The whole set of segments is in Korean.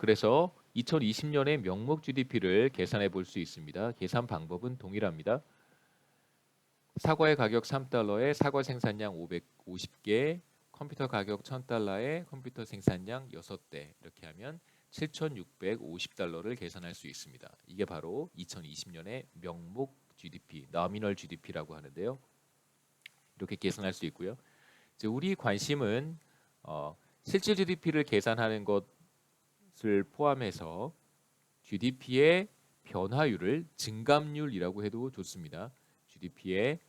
그래서 2020년의 명목 GDP를 계산해 볼 수 있습니다. 계산 방법은 동일합니다. 사과의 가격 3달러에 사과 생산량 550개, 컴퓨터 가격 1000달러에 컴퓨터 생산량 6대 이렇게 하면 7,650달러를 계산할 수 있습니다. 이게 바로 2020년의 명목 GDP, nominal GDP라고 하는데요. 이렇게 계산할 수 있고요. 이제 우리 관심은 실질 GDP를 계산하는 것을 포함해서 GDP의 변화율을 증감률이라고 해도 좋습니다. GDP의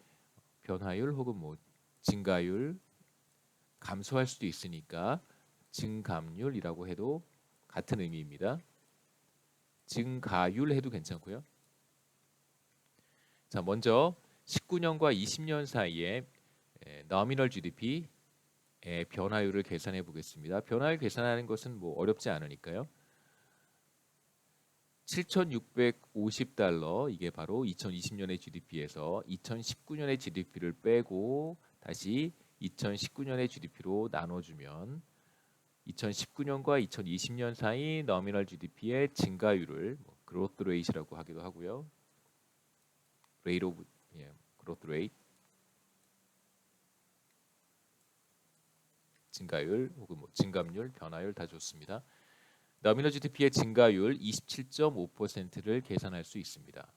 변화율 혹은 뭐 증가율, 감소할 수도 있으니까 증감률이라고 해도 같은 의미입니다. 증가율 해도 괜찮고요. 자, 먼저 19년과 20년 사이에 nominal GDP의 변화율을 계산해 보겠습니다. 변화율 계산하는 것은 뭐 어렵지 않으니까요. 7,650달러 이게 바로 2020년의 GDP에서 2019년의 GDP를 빼고 다시 2019년의 GDP로 나눠주면 2019년과 2020년 사이 nominal GDP의 증가율을 growth rate이라고 하기도 하고요. rate of growth rate 증가율 혹은 뭐 증감률, 변화율 다 좋습니다. nominal GDP의 증가율 27.5%를 계산할 수 있습니다.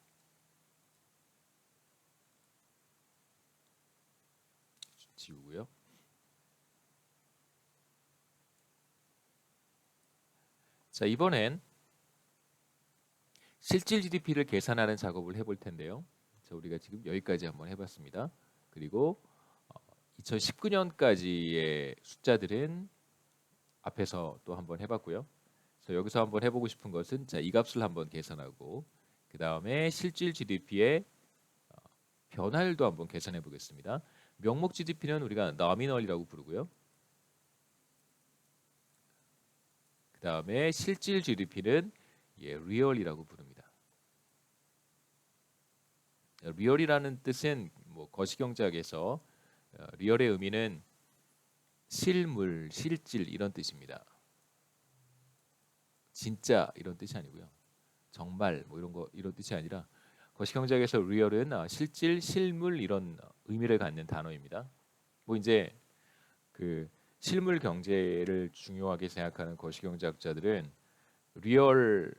지우고요. 자, 이번엔 실질 GDP를 계산하는 작업을 해볼 텐데요. 자, 우리가 지금 여기까지 한번 해봤습니다. 그리고 2019년까지의 숫자들은 앞에서 또 한번 해봤고요. 그래서 여기서 한번 해보고 싶은 것은 자, 이 값을 한번 계산하고 그 다음에 실질 GDP의 변화율도 한번 계산해 보겠습니다. 명목 GDP는 우리가 nominal이라고 부르고요. 그 다음에 실질 GDP는 real이라고 부릅니다. real이라는 뜻은 뭐 거시경제학에서 real의 의미는 실물, 실질 이런 뜻입니다. 진짜 이런 뜻이 아니고요. 정말 뭐 이런 뜻이 아니라 거시경제학에서 real은 실질, 실물 이런 의미를 갖는 단어입니다. 뭐 이제 그 실물 경제를 중요하게 생각하는 거시경제학자들은 리얼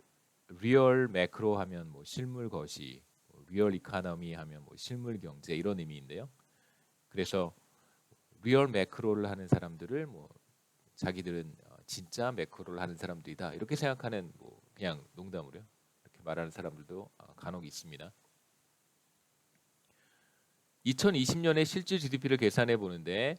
매크로 하면 뭐 실물 거시, 리얼 이코노미 하면 뭐 실물 경제 이런 의미인데요. 그래서 리얼 매크로를 하는 사람들을 뭐 자기들은 진짜 매크로를 하는 사람들이다 이렇게 생각하는 뭐 그냥 농담으로요. 이렇게 말하는 사람들도 간혹 있습니다. 2020년의 실질 GDP를 계산해 보는데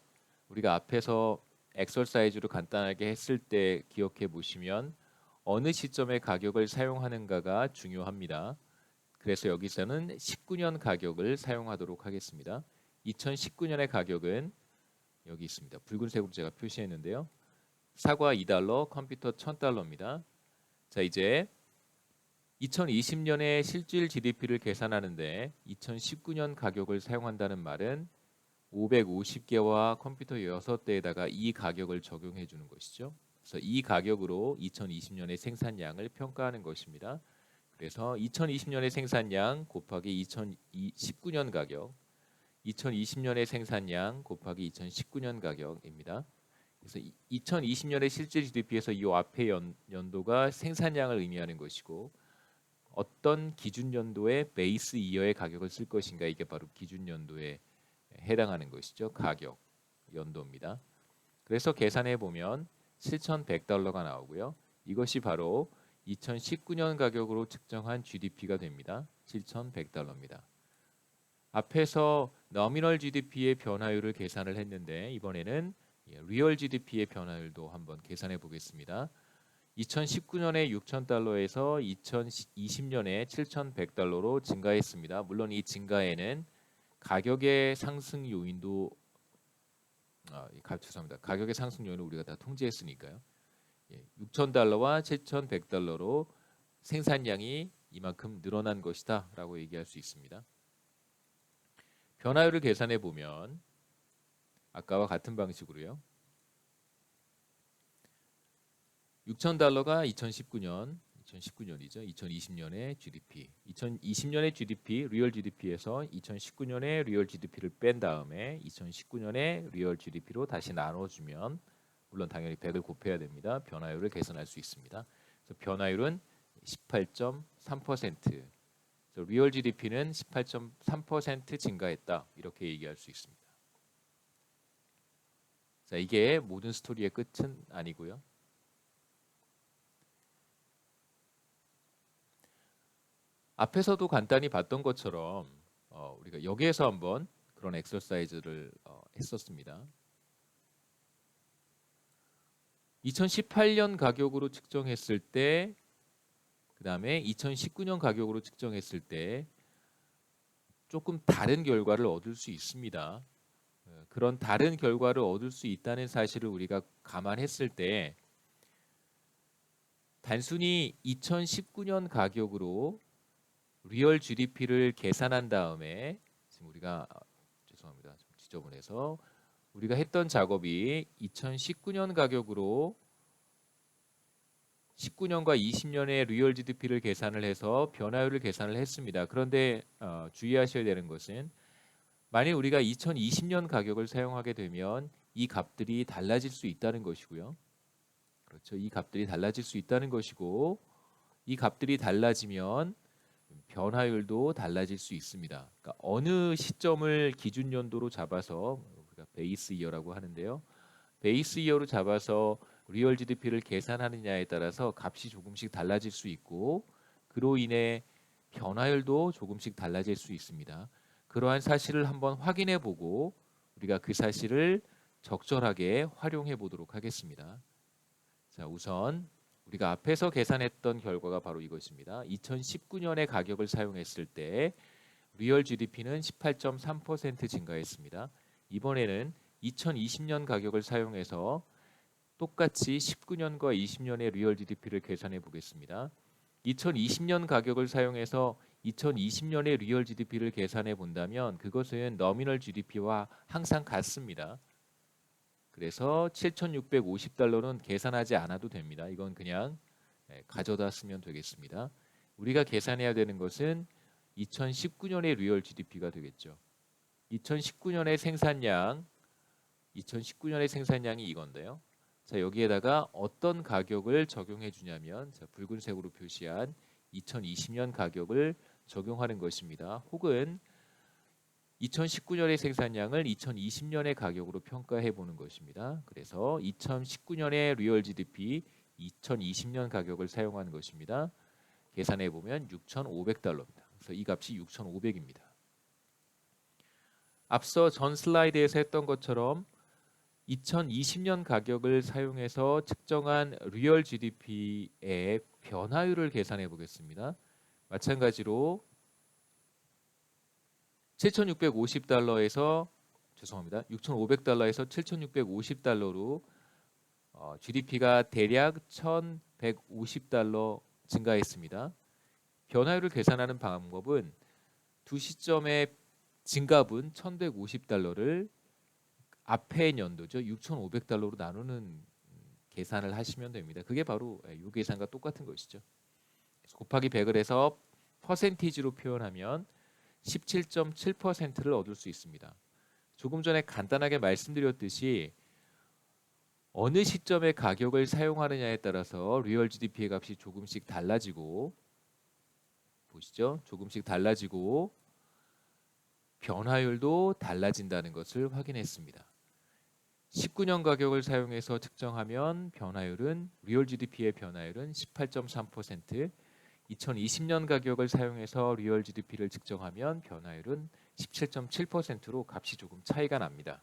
우리가 앞에서 엑서사이즈로 간단하게 했을 때 기억해 보시면 어느 시점에 가격을 사용하는가가 중요합니다. 그래서 여기서는 19년 가격을 사용하도록 하겠습니다. 2019년의 가격은 여기 있습니다. 붉은색으로 제가 표시했는데요. 사과 2달러, 컴퓨터 1000달러입니다. 자, 이제 2020년의 실질 GDP를 계산하는데 2019년 가격을 사용한다는 말은 550개와 컴퓨터 6대에다가 이 가격을 적용해 주는 것이죠. 그래서 이 가격으로 2020년의 생산량을 평가하는 것입니다. 그래서 2020년의 생산량 곱하기 2019년 가격, 2020년의 생산량 곱하기 2019년 가격입니다. 그래서 2020년의 실질 GDP에서 이 앞에 연도가 생산량을 의미하는 것이고 어떤 기준 연도의 베이스 이어의 가격을 쓸 것인가 이게 바로 기준 연도에 해당하는 것이죠. 가격 연도입니다. 그래서 계산해 보면 7,100달러가 나오고요. 이것이 바로 2019년 가격으로 측정한 GDP가 됩니다. 7,100달러입니다. 앞에서 nominal GDP의 변화율을 계산을 했는데 이번에는 real GDP의 변화율도 한번 계산해 보겠습니다. 2019년에 6,000달러에서 2020년에 7,100달러로 증가했습니다. 물론 이 증가에는 가격의 상승 요인도 죄송합니다. 가격의 상승 요인을 우리가 다 통제했으니까요. 6,000달러와 7,100달러로 생산량이 이만큼 늘어난 것이다 라고 얘기할 수 있습니다. 변화율을 계산해 보면 아까와 같은 방식으로요. $6,000가 2019년이죠. 2020년의 GDP. 2020년의 GDP, 리얼 GDP에서 2019년의 리얼 GDP를 뺀 다음에 2019년의 리얼 GDP로 다시 나눠주면 물론 당연히 100을 곱해야 됩니다. 변화율을 계산할 수 있습니다. 그래서 변화율은 18.3%. 리얼 GDP는 18.3% 증가했다. 이렇게 얘기할 수 있습니다. 자, 이게 모든 스토리의 끝은 아니고요. 앞에서도 간단히 봤던 것처럼 우리가 여기에서 한번 그런 엑서사이즈를 했었습니다. 2018년 가격으로 측정했을 때, 그 다음에 2019년 가격으로 측정했을 때 조금 다른 결과를 얻을 수 있습니다. 그런 다른 결과를 얻을 수 있다는 사실을 우리가 감안했을 때 단순히 2019년 가격으로 리얼 GDP를 계산한 다음에 지금 우리가 죄송합니다. 좀 지저분해서 우리가 했던 작업이 2019년 가격으로 19년과 20년의 리얼 GDP를 계산을 해서 변화율을 계산을 했습니다. 그런데 주의하셔야 되는 것은 만일 우리가 2020년 가격을 사용하게 되면 이 값들이 달라질 수 있다는 것이고요. 그렇죠. 이 값들이 달라질 수 있다는 것이고 이 값들이 달라지면 변화율도 달라질 수 있습니다. 그러니까 어느 시점을 기준 연도로 잡아서 우리가 베이스 이어라고 하는데요. 베이스 이어로 잡아서 리얼 GDP를 계산하느냐에 따라서 값이 조금씩 달라질 수 있고 그로 인해 변화율도 조금씩 달라질 수 있습니다. 그러한 사실을 한번 확인해 보고 우리가 그 사실을 적절하게 활용해 보도록 하겠습니다. 자, 우선 우리가 앞에서 계산했던 결과가 바로 이것입니다. 2019년의 가격을 사용했을 때 리얼 GDP는 18.3% 증가했습니다. 이번에는 2020년 가격을 사용해서 똑같이 19년과 20년의 리얼 GDP를 계산해 보겠습니다. 2020년 가격을 사용해서 2020년의 리얼 GDP를 계산해 본다면 그것은 너미널 GDP와 항상 같습니다. 그래서 7,650달러는 계산하지 않아도 됩니다. 이건 그냥 가져다 쓰면 되겠습니다. 우리가 계산해야 되는 것은 2019년의 리얼 GDP가 되겠죠. 2019년의 생산량이 이건데요. 자, 여기에다가 어떤 가격을 적용해 주냐면 자, 붉은색으로 표시한 2020년 가격을 적용하는 것입니다. 혹은 2019년의 생산량을 2020년의 가격으로 평가해 보는 것입니다. 그래서 2019년의 리얼 GDP 2020년 가격을 사용하는 것입니다. 계산해 보면 6,500달러입니다. 그래서 이 값이 6,500입니다. 앞서 전 슬라이드에서 했던 것처럼 2020년 가격을 사용해서 측정한 리얼 GDP의 변화율을 계산해 보겠습니다. 마찬가지로 7,650달러에서 죄송합니다. 6,500달러에서 7,650달러로 GDP가 대략 1,150달러 증가했습니다. 변화율을 계산하는 방법은 두 시점의 증가분 1,150달러를 앞의 연도죠. 6,500달러로 나누는 계산을 하시면 됩니다. 그게 바로 이 계산과 똑같은 것이죠. 곱하기 100을 해서 퍼센티지로 표현하면 17.7%를 얻을 수 있습니다. 조금 전에 간단하게 말씀드렸듯이 어느 시점의 가격을 사용하느냐에 따라서 리얼 GDP의 값이 조금씩 달라지고 보시죠. 조금씩 달라지고 변화율도 달라진다는 것을 확인했습니다. 19년 가격을 사용해서 측정하면 변화율은 리얼 GDP의 변화율은 18.3%, 2020년 가격을 사용해서 리얼 GDP를 측정하면 변화율은 17.7%로 값이 조금 차이가 납니다.